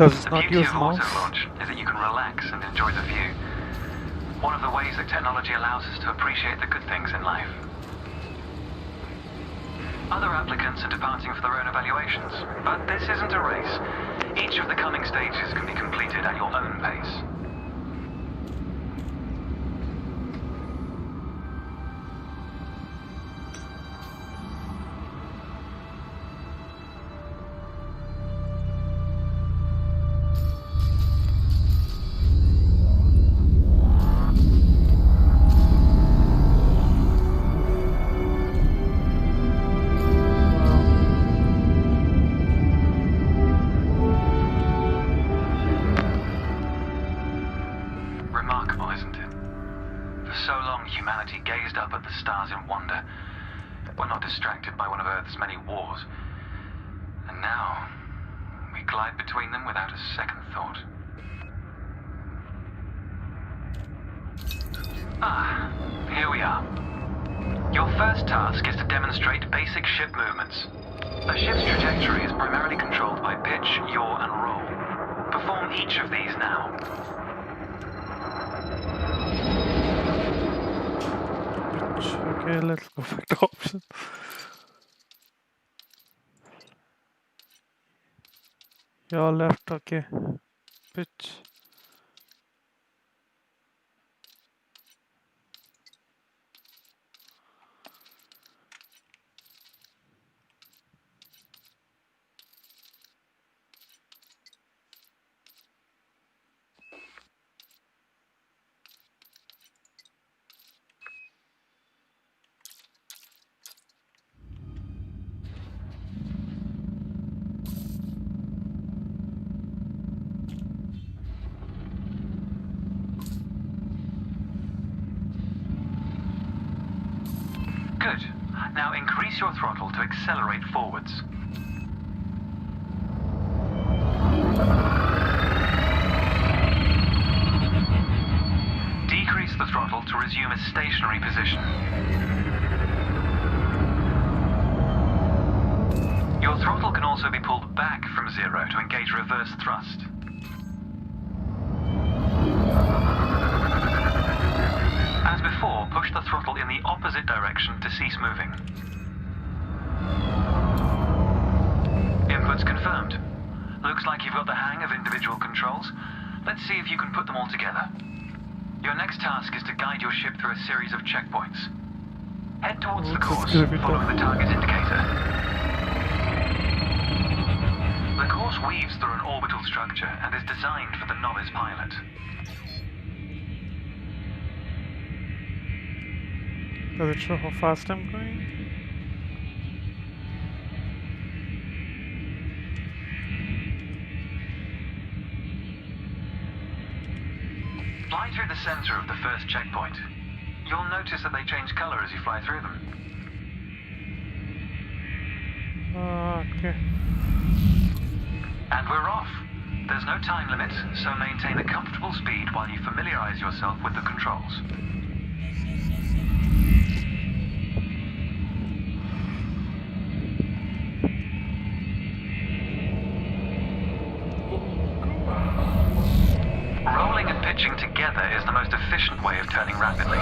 Does The not beauty use of mouse. auto-launch is that you can relax and enjoy the view. One of the ways that technology allows us to appreciate the good things in life. Other applicants are departing for their own evaluations, but this isn't a race. Each of the coming stages can be completed at your own pace. Remarkable, isn't it? For so long, humanity gazed up at the stars in wonder. We're not distracted by one of Earth's many wars. And now, we glide between them without a second thought. Ah, here we are. Your first task is to demonstrate basic ship movements. A ship's trajectory is primarily controlled by pitch, yaw, and roll. Perform each of these now. Okay, let's go back to options. Your left, okay. Pitch. Good. Now increase your throttle to accelerate forwards. Decrease the throttle to resume a stationary position. Your throttle can also be pulled back from zero to engage reverse thrust. As before, push the throttle in the opposite direction to cease moving. Inputs confirmed. Looks like you've got the hang of individual controls. Let's see if you can put them all together. Your next task is to guide your ship through a series of checkpoints. Head towards the course, following the target indicator. The course weaves through an orbital structure and is designed for the novice pilot. Does it show how fast I'm going? Fly through the center of the first checkpoint. You'll notice that they change color as you fly through them. Okay. And we're off. There's no time limit, so maintain a comfortable speed while you familiarize yourself with the controls. Rolling and pitching together is the most efficient way of turning rapidly.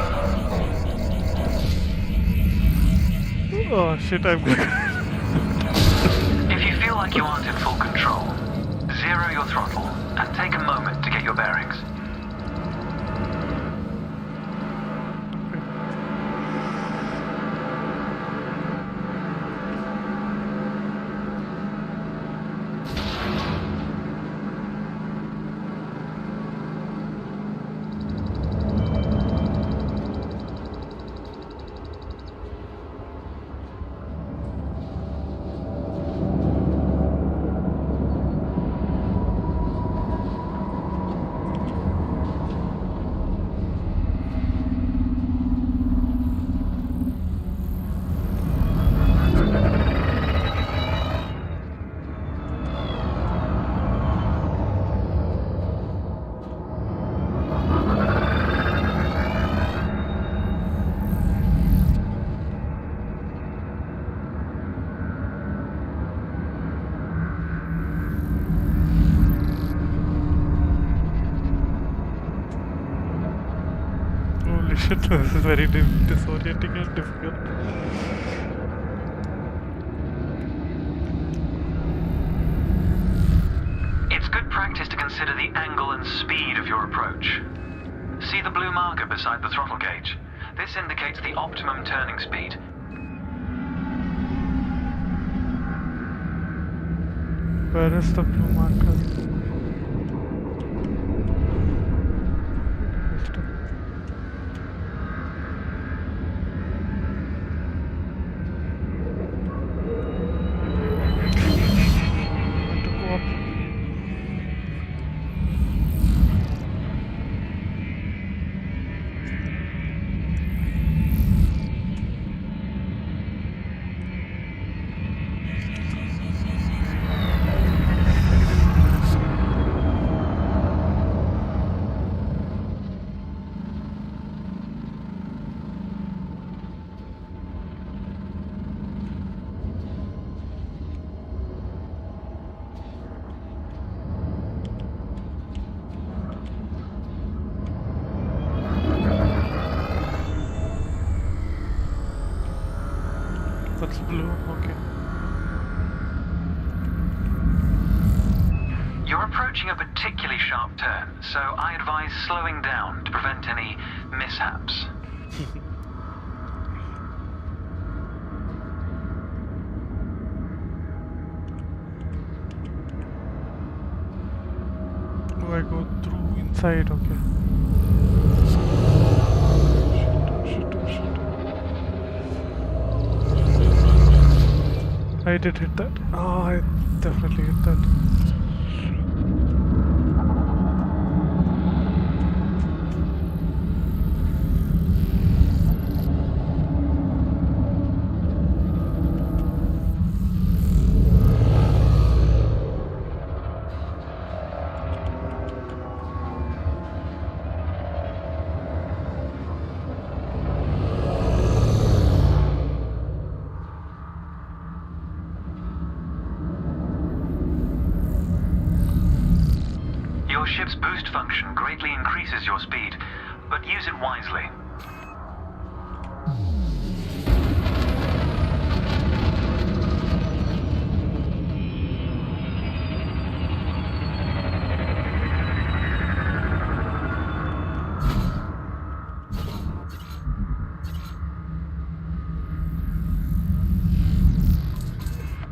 Oh shit, I'm good. If you feel like you aren't in full control, zero your throttle and take a moment to get your bearings. Shit, this is very disorienting and difficult. It's good practice to consider the angle and speed of your approach. See the blue marker beside the throttle gauge? This indicates the optimum turning speed. Where is the blue marker? To go up. That's blue, okay. You're approaching a particularly sharp turn, so I advise slowing down to prevent any mishaps. Do I go through inside? Okay. Shit. I did hit that. Oh, I definitely hit that. Your ship's boost function greatly increases your speed, but use it wisely.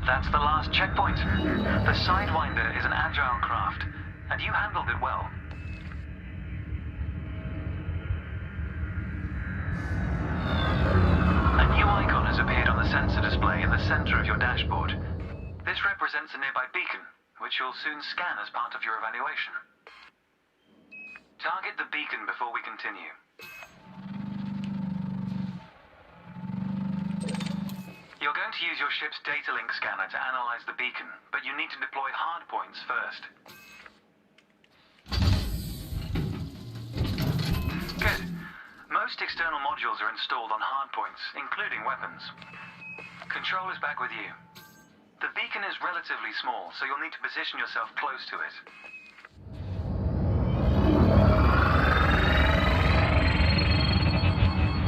That's the last checkpoint. The Sidewinder is an agile craft, and you handled it well. A new icon has appeared on the sensor display in the center of your dashboard. This represents a nearby beacon, which you'll soon scan as part of your evaluation. Target the beacon before we continue. You're going to use your ship's data link scanner to analyze the beacon, but you need to deploy hardpoints first. Good. Most external modules are installed on hardpoints, including weapons. Control is back with you. The beacon is relatively small, so you'll need to position yourself close to it.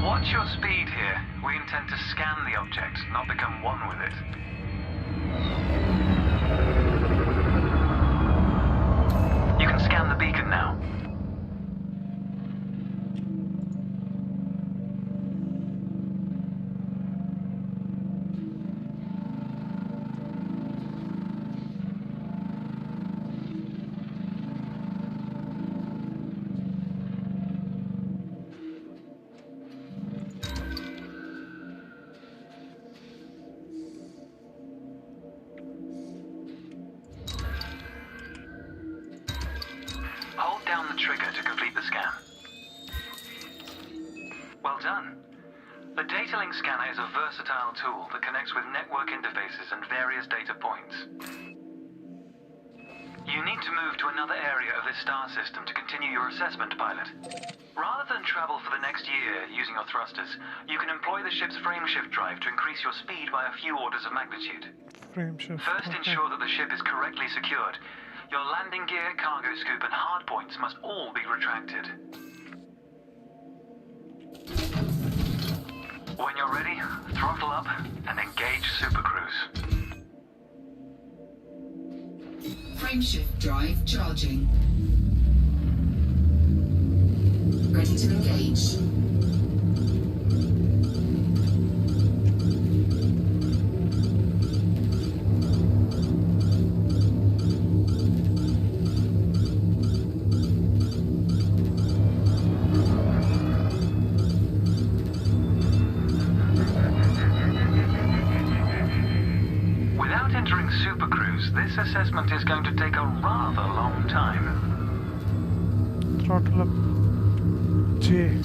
Watch your speed here. We intend to scan the object, not become one with it. You can scan the beacon now. Hold down the trigger to complete the scan. Well done. The data link scanner is a versatile tool that connects with network interfaces and various data points. You need to move to another area of this star system to continue your assessment, pilot. Rather than travel for the next year using your thrusters, you can employ the ship's frameshift drive to increase your speed by a few orders of magnitude. Frameshift. First, Okay. ensure that the ship is correctly secured. Your landing gear, cargo scoop, and hardpoints must all be retracted. When you're ready, throttle up and engage Super Cruise. Frameshift drive charging. Ready to engage. Without entering Super Cruise, this assessment is going to take a rather long time. Throttle up. J.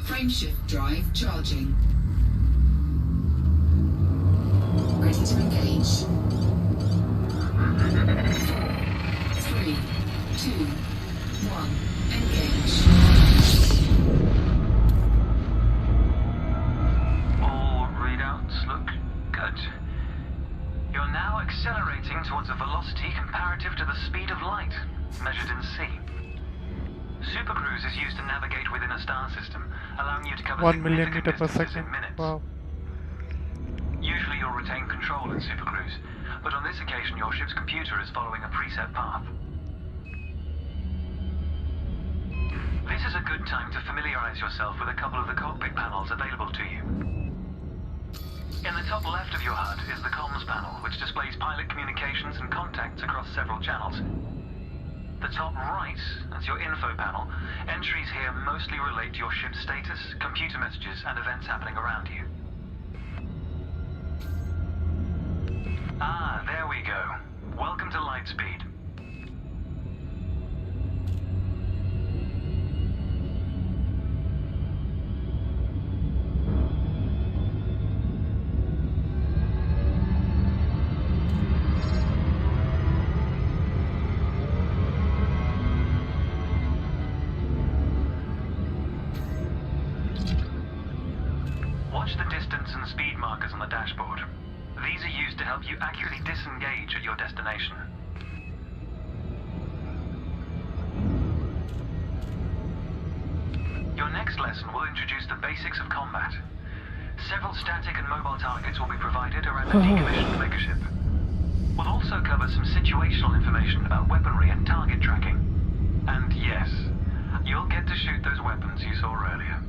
Frameshift drive charging. Ready to engage. 3, 2, 1, engage. All readouts look good. You're now accelerating towards a velocity comparative to the speed of light, measured in C. Super Cruise is used to navigate within a star system, allowing you to cover 1 million significant meter per distances second. in minutes. Wow. Usually you'll retain control in Super Cruise, but on this occasion your ship's computer is following a preset path. This is a good time to familiarize yourself with a couple of the cockpit panels available to you. In the top left of your HUD is the comms panel, which displays pilot communications and contacts across several channels. The top right is your info panel. Entries here mostly relate to your ship's status, computer messages, and events happening around you. Ah, there we go. Welcome to Lightspeed. Watch the distance and speed markers on the dashboard. These are used to help you accurately disengage at your destination. Your next lesson will introduce the basics of combat. Several static and mobile targets will be provided around a decommissioned megaship. We'll also cover some situational information about weaponry and target tracking. And yes, you'll get to shoot those weapons you saw earlier.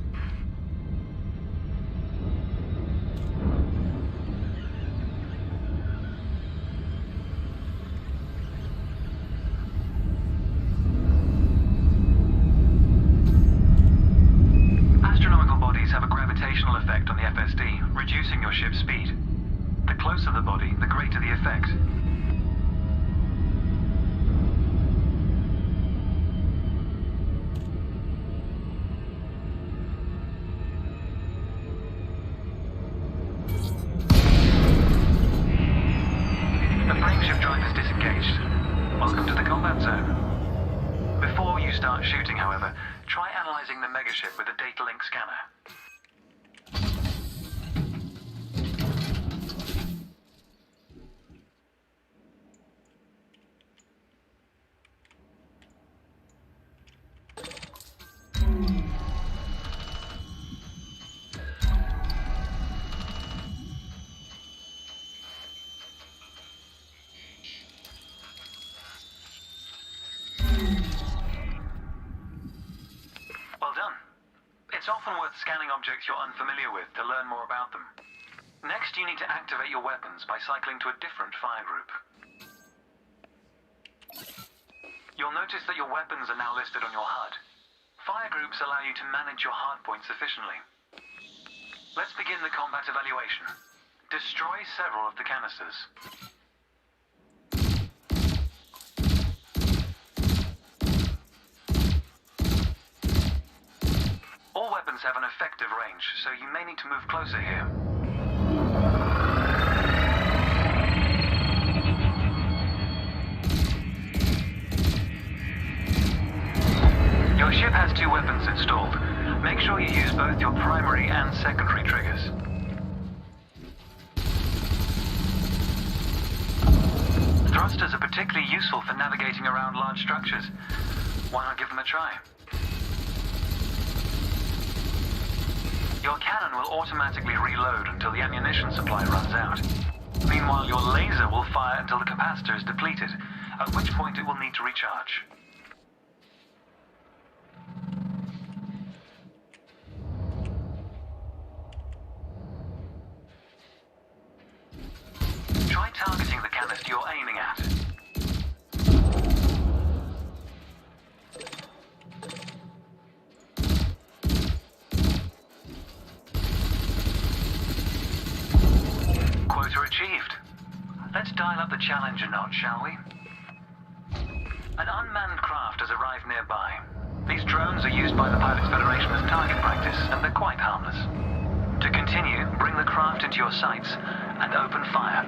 Astronomical bodies have a gravitational effect on the FSD, reducing your ship's speed. The closer the body, the greater the effect. The frameshift drive is disengaged. Welcome to the combat zone. Before you start shooting, however, try analyzing the megaship with a data link scanner. Well done. It's often worth scanning objects you're unfamiliar with to learn more about them. Next, you need to activate your weapons by cycling to a different fire group. You'll notice that your weapons are now listed on your HUD. Fire groups allow you to manage your hardpoints efficiently. Let's begin the combat evaluation. Destroy several of the canisters. All weapons have an effective range, so you may need to move closer here. Your ship has 2 weapons installed. Make sure you use both your primary and secondary triggers. Thrusters are particularly useful for navigating around large structures. Why not give them a try? Your cannon will automatically reload until the ammunition supply runs out. Meanwhile, your laser will fire until the capacitor is depleted, at which point it will need to recharge. Try targeting the canister you're aiming at. Quota achieved. Let's dial up the challenge a notch, shall we? An unmanned craft has arrived nearby. These drones are used by the Pilots Federation as target practice, and they're quite harmless. To continue, bring the craft into your sights and open fire.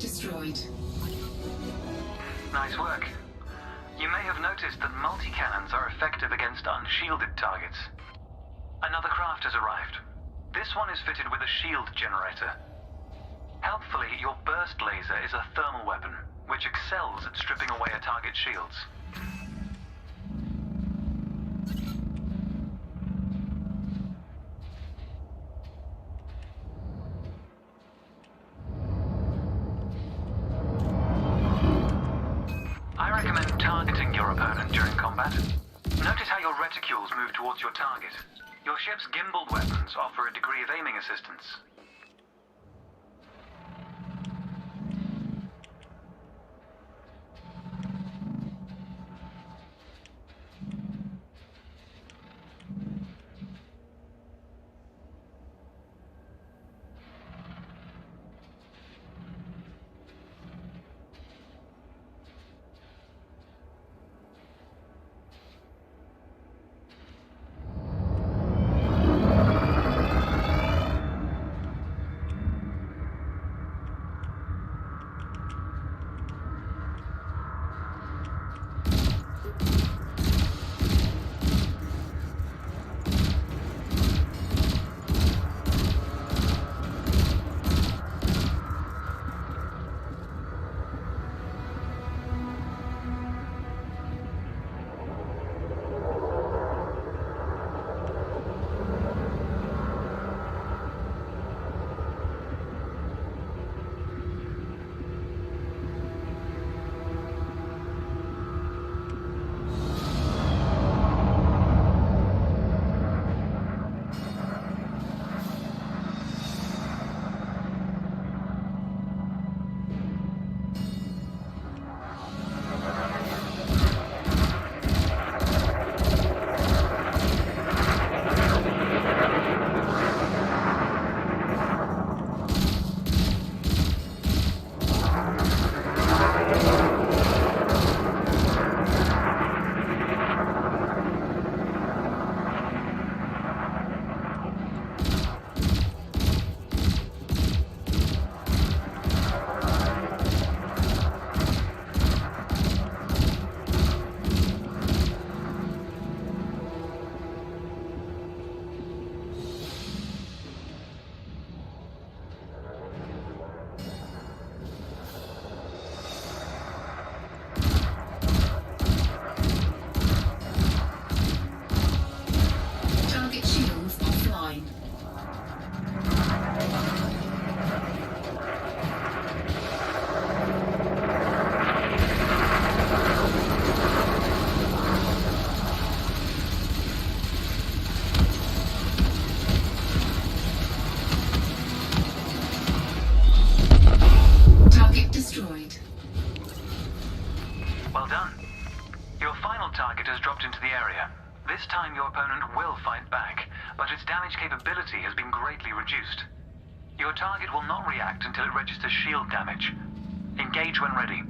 destroyed. Nice work. You may have noticed that multi-cannons are effective against unshielded targets. Another craft has arrived. This one is fitted with a shield generator. Helpfully, your burst laser is a thermal weapon, which excels at stripping away a target's shields. I recommend targeting your opponent during combat. Notice how your reticules move towards your target. Your ship's gimbaled weapons offer a degree of aiming assistance. This time your opponent will fight back, but its damage capability has been greatly reduced. Your target will not react until it registers shield damage. Engage when ready.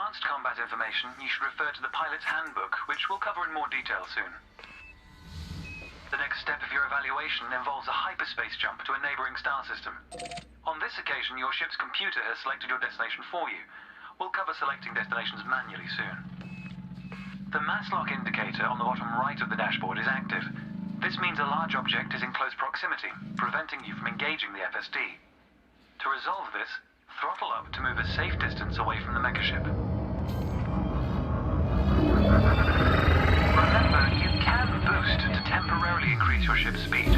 advanced combat information, you should refer to the pilot's handbook, which we'll cover in more detail soon. The next step of your evaluation involves a hyperspace jump to a neighboring star system. On this occasion, your ship's computer has selected your destination for you. We'll cover selecting destinations manually soon. The mass lock indicator on the bottom right of the dashboard is active. This means a large object is in close proximity, preventing you from engaging the FSD. To resolve this, throttle up to move a safe distance away from the megaship. Remember, you can boost to temporarily increase your ship's speed.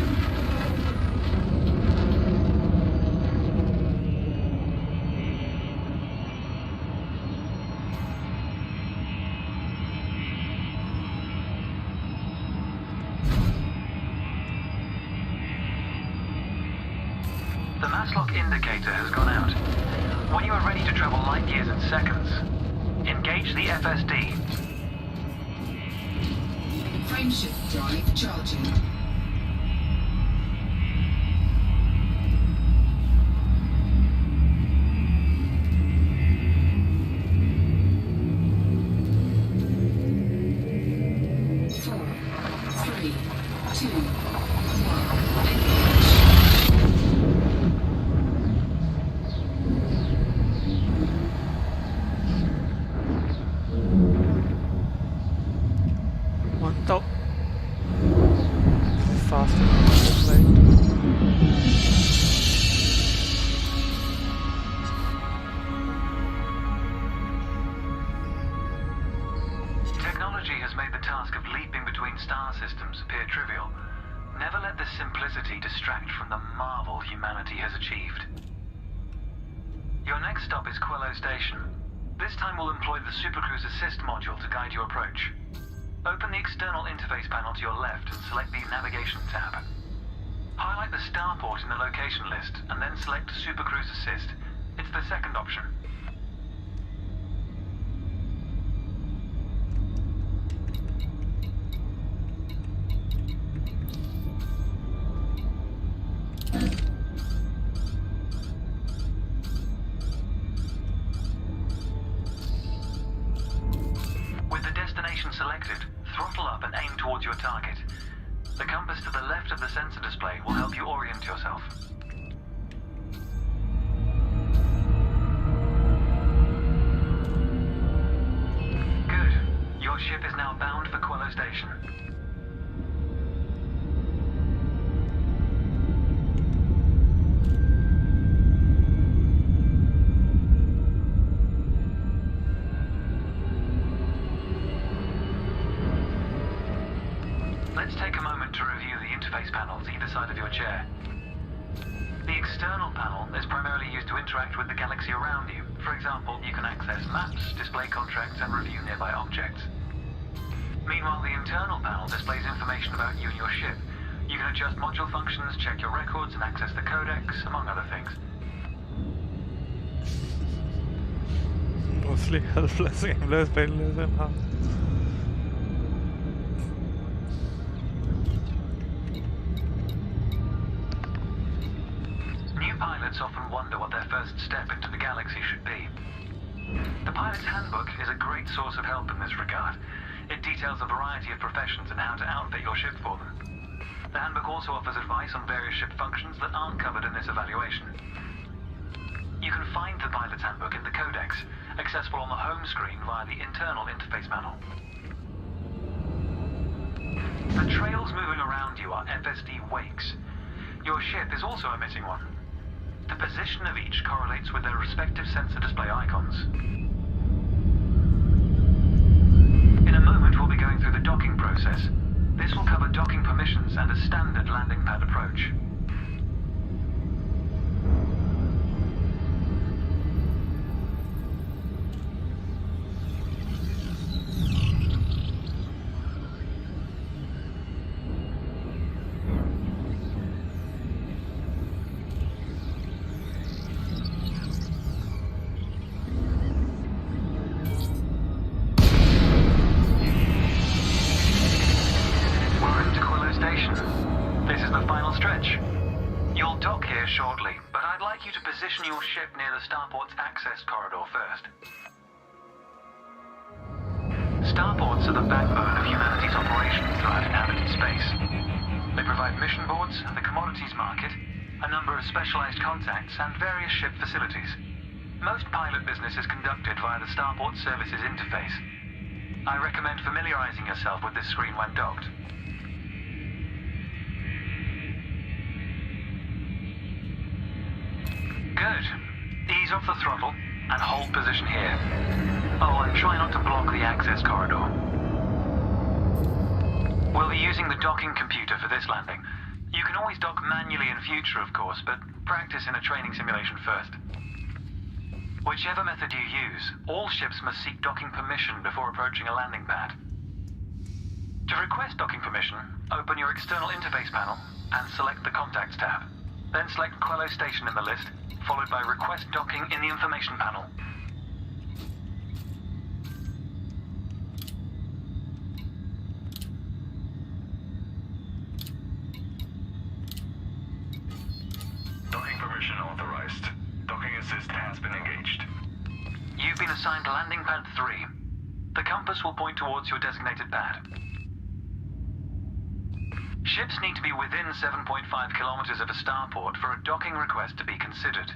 The mass lock indicator has gone out. When you are ready to travel light years in seconds, engage the FSD. Frameshift drive charging. Four, three, two, one, engage. Mantap. Faster than Technology has made the task of leaping between star systems appear trivial. Never let this simplicity distract from the marvel humanity has achieved. Your next stop is Quello Station. This time we'll employ the Supercruise Assist module to guide your approach. Open the external interface panel to your left and select the Navigation tab. Highlight the starport in the location list and then select Supercruise Assist. It's the second option. With the destination selected, throttle up and aim towards your target. The compass to the left of the sensor display will help you orient yourself. Good. Your ship is now bound for Quello Station. Let's take a moment to review the interface panels either side of your chair. The external panel is primarily used to interact with the galaxy around you. For example, you can access maps, display contracts, and review nearby objects. Meanwhile, the internal panel displays information about you and your ship. You can adjust module functions, check your records, and access the codex, among other things. mostly helpless, aimless, painless, and hard. New pilots often wonder what their first step into the galaxy should be. The pilot's handbook is a great source of help in this regard. It details a variety of professions and how to outfit your ship for them. The handbook also offers advice on various ship functions that aren't covered in this evaluation. You can find the pilot's handbook in the codex, accessible on the home screen via the internal interface panel. The trails moving around you are FSD wakes. Your ship is also emitting one. The position of each correlates with their respective sensor display icons. In a moment, we'll be going through the docking process. This will cover docking permissions and a standard landing pad approach. This is the final stretch. You'll dock here shortly, but I'd like you to position your ship near the starport's access corridor first. Starports are the backbone of humanity's operations throughout inhabited space. They provide mission boards, the commodities market, a number of specialized contacts, and various ship facilities. Most pilot business is conducted via the Starport Services interface. I recommend familiarizing yourself with this screen when docked. Good. Ease off the throttle and hold position here. Oh, and try not to block the access corridor. We'll be using the docking computer for this landing. You can always dock manually in future, of course, but practice in a training simulation first. Whichever method you use, all ships must seek docking permission before approaching a landing pad. To request docking permission, open your external interface panel and select the Contacts tab. Then select Quello Station in the list, followed by Request Docking in the information panel. Docking permission authorized. Docking assist has been engaged. You've been assigned Landing Pad 3. The compass will point towards your designated pad. Ships need to be within 7.5 kilometers of a starport for a docking request to be considered.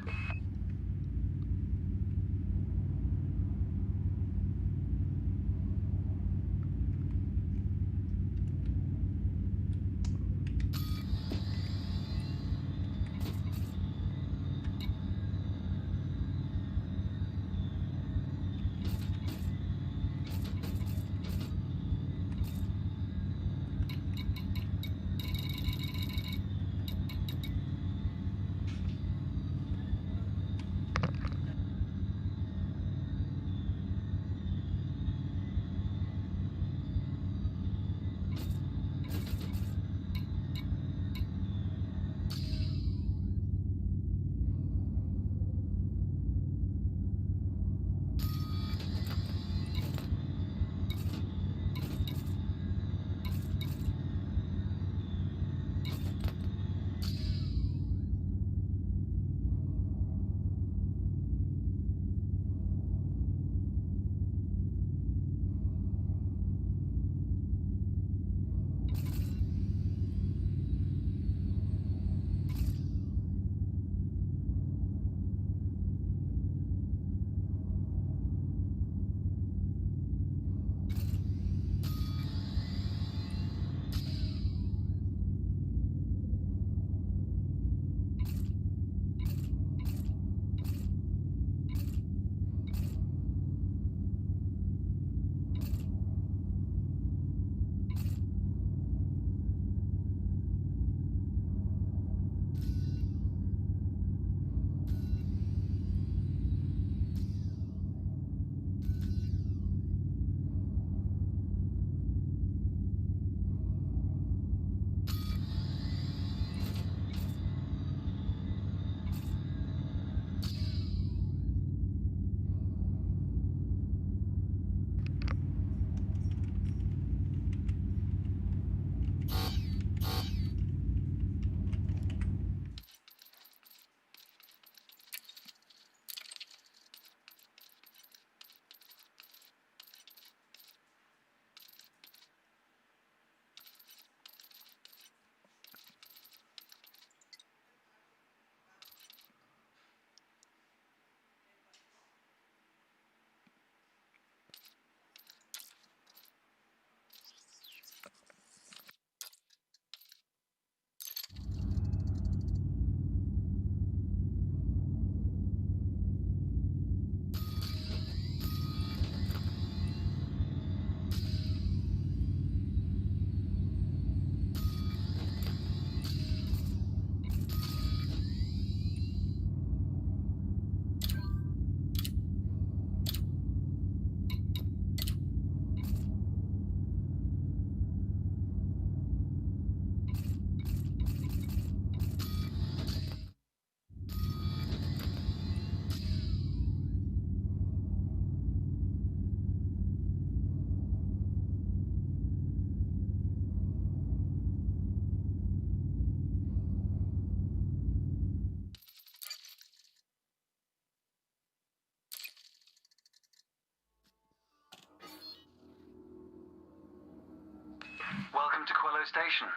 Welcome to Quello Station.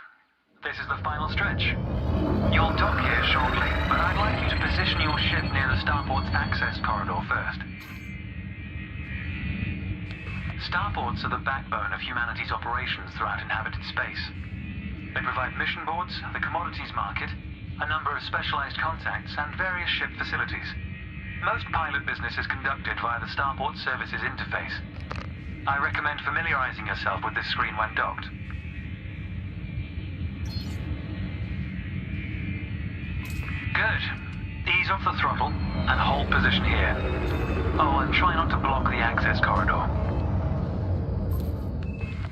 This is the final stretch. You'll dock here shortly, but I'd like you to position your ship near the starport's access corridor first. Starports are the backbone of humanity's operations throughout inhabited space. They provide mission boards, the commodities market, a number of specialized contacts, and various ship facilities. Most pilot business is conducted via the Starport Services interface. I recommend familiarizing yourself with this screen when docked. Good. Ease off the throttle and hold position here. Oh, and try not to block the access corridor.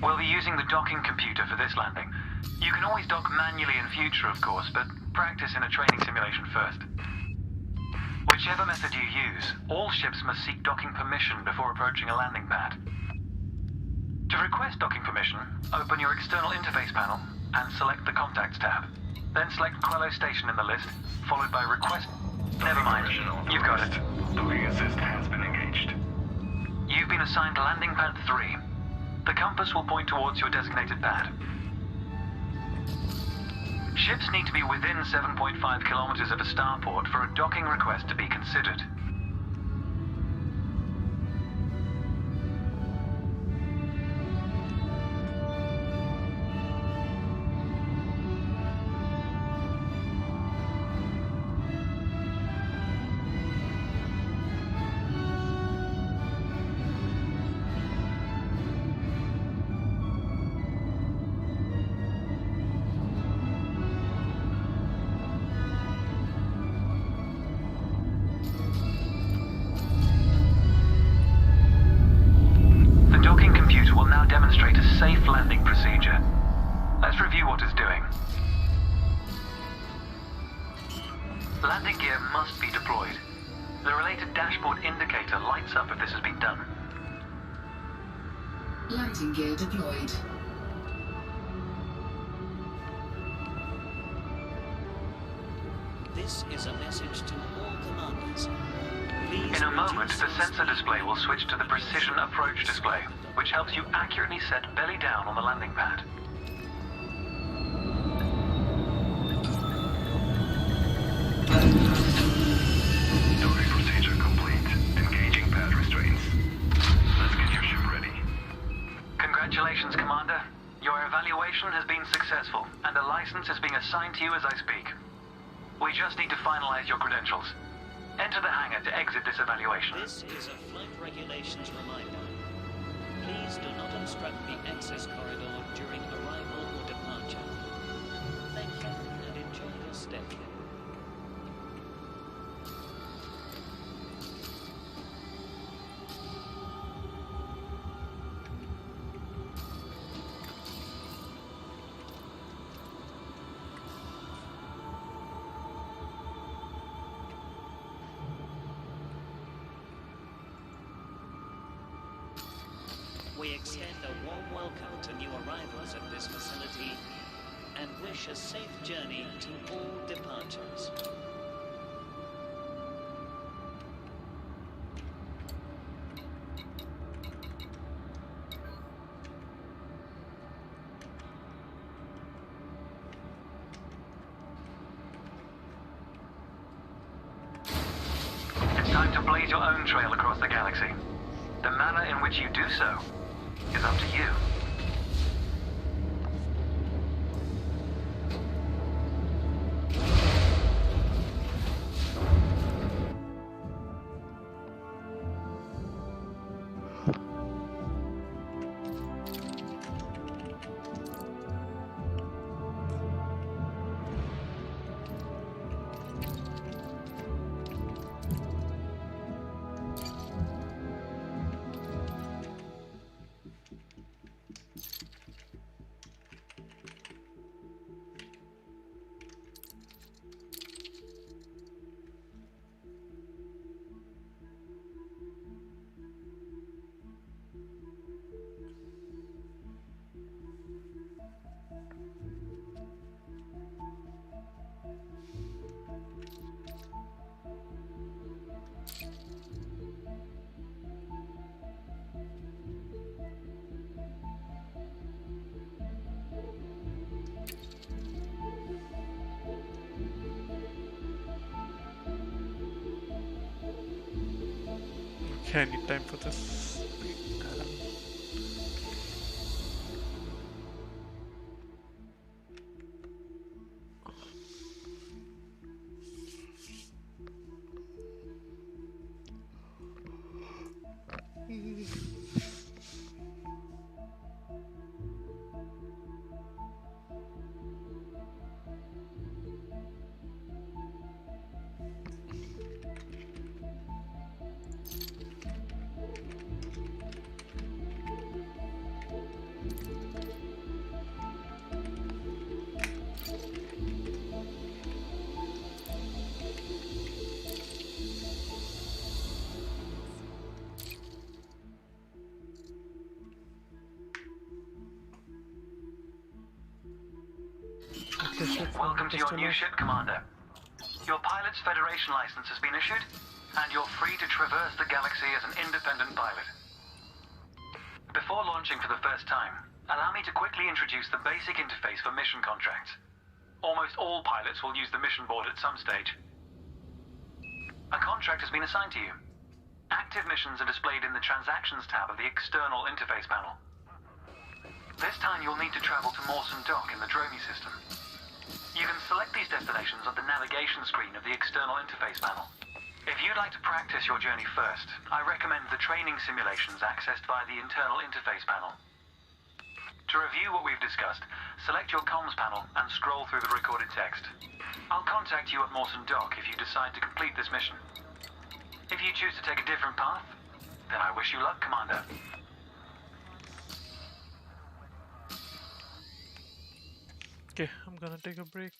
We'll be using the docking computer for this landing. You can always dock manually in future, of course, but practice in a training simulation first. Whichever method you use, all ships must seek docking permission before approaching a landing pad. To request docking permission, open your external interface panel and select the Contacts tab. Then select Quello Station in the list, followed by Request... Never mind, you've got it. Docking assist has been engaged. You've been assigned Landing Pad 3. The compass will point towards your designated pad. Ships need to be within 7.5 kilometers of a starport for a docking request to be considered. Demonstrate a safe landing procedure. Let's review what it's doing. Landing gear must be deployed. The related dashboard indicator lights up if this has been done. Landing gear deployed. This is a message to all commanders. Please In a moment, reduce the sensor display will switch to the Precision Approach display, which helps you accurately set belly down on the landing pad. Docking procedure complete. Engaging pad restraints. Let's get your ship ready. Congratulations, Commander. Your evaluation has been successful, and a license is being assigned to you as I speak. We just need to finalize your credentials. Enter the hangar to exit this evaluation. This is a flight regulations reminder. Please do not obstruct the access corridor during arrival or departure. Thank you and enjoy your stay. We extend a warm welcome to new arrivals at this facility and wish a safe journey to all departures. It's time to blaze your own trail across the galaxy. The manner in which you do so is up to you. Okay, I need time for this. Okay, ship from Welcome to your new customer. ship, Commander. Your pilot's Federation license has been issued, and you're free to traverse the galaxy as an independent pilot. Before launching for the first time, allow me to quickly introduce the basic interface for mission contracts. Almost all pilots will use the mission board at some stage. A contract has been assigned to you. Active missions are displayed in the Transactions tab of the external interface panel. This time you'll need to travel to Mawson Dock in the Dromi system. You can select these destinations on the navigation screen of the external interface panel. If you'd like to practice your journey first, I recommend the training simulations accessed by the internal interface panel. To review what we've discussed, select your comms panel and scroll through the recorded text. I'll contact you at Mawson Dock if you decide to complete this mission. If you choose to take a different path, then I wish you luck, Commander. Okay, I'm gonna take a break.